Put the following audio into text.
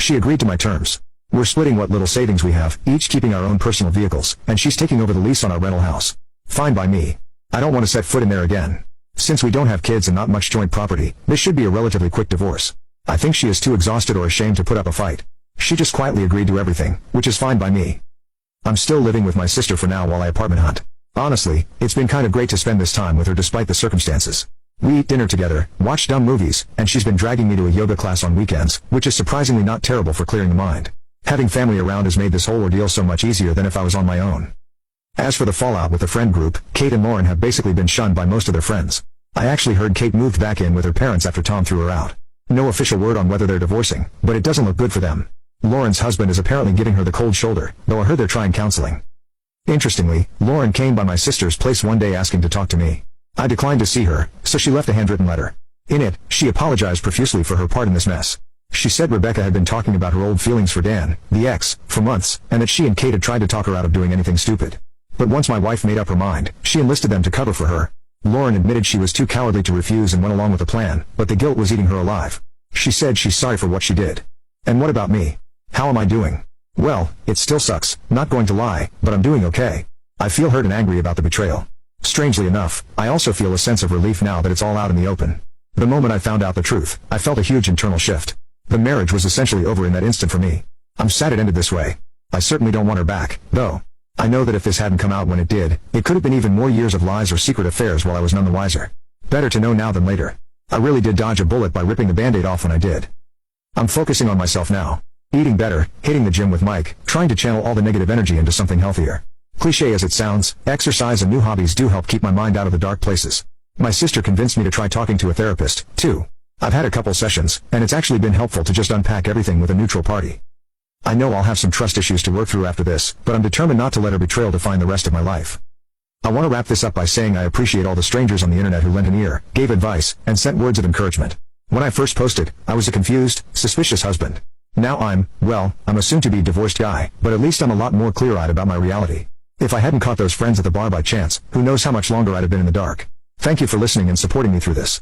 She agreed to my terms. We're splitting what little savings we have, each keeping our own personal vehicles, and she's taking over the lease on our rental house. Fine by me. I don't want to set foot in there again. Since we don't have kids and not much joint property, this should be a relatively quick divorce. I think she is too exhausted or ashamed to put up a fight. She just quietly agreed to everything, which is fine by me. I'm still living with my sister for now while I apartment hunt. Honestly, it's been kind of great to spend this time with her despite the circumstances. We eat dinner together, watch dumb movies, and she's been dragging me to a yoga class on weekends, which is surprisingly not terrible for clearing the mind. Having family around has made this whole ordeal so much easier than if I was on my own. As for the fallout with the friend group, Kate and Lauren have basically been shunned by most of their friends. I actually heard Kate moved back in with her parents after Tom threw her out. No official word on whether they're divorcing, but it doesn't look good for them. Lauren's husband is apparently giving her the cold shoulder, though I heard they're trying counseling. Interestingly, Lauren came by my sister's place one day asking to talk to me. I declined to see her, so she left a handwritten letter. In it, she apologized profusely for her part in this mess. She said Rebecca had been talking about her old feelings for Dan, the ex, for months, and that she and Kate had tried to talk her out of doing anything stupid. But once my wife made up her mind, she enlisted them to cover for her. Lauren admitted she was too cowardly to refuse and went along with the plan, but the guilt was eating her alive. She said she's sorry for what she did. And what about me? How am I doing? Well, it still sucks, not going to lie, but I'm doing okay. I feel hurt and angry about the betrayal. Strangely enough, I also feel a sense of relief now that it's all out in the open. The moment I found out the truth, I felt a huge internal shift. The marriage was essentially over in that instant for me. I'm sad it ended this way. I certainly don't want her back, though. I know that if this hadn't come out when it did, it could have been even more years of lies or secret affairs while I was none the wiser. Better to know now than later. I really did dodge a bullet by ripping the band-aid off when I did. I'm focusing on myself now. Eating better, hitting the gym with Mike, trying to channel all the negative energy into something healthier. Cliché as it sounds, exercise and new hobbies do help keep my mind out of the dark places. My sister convinced me to try talking to a therapist, too. I've had a couple sessions, and it's actually been helpful to just unpack everything with a neutral party. I know I'll have some trust issues to work through after this, but I'm determined not to let her betrayal define the rest of my life. I want to wrap this up by saying I appreciate all the strangers on the internet who lent an ear, gave advice, and sent words of encouragement. When I first posted, I was a confused, suspicious husband. Now I'm a soon-to-be divorced guy, but at least I'm a lot more clear-eyed about my reality. If I hadn't caught those friends at the bar by chance, who knows how much longer I'd have been in the dark. Thank you for listening and supporting me through this.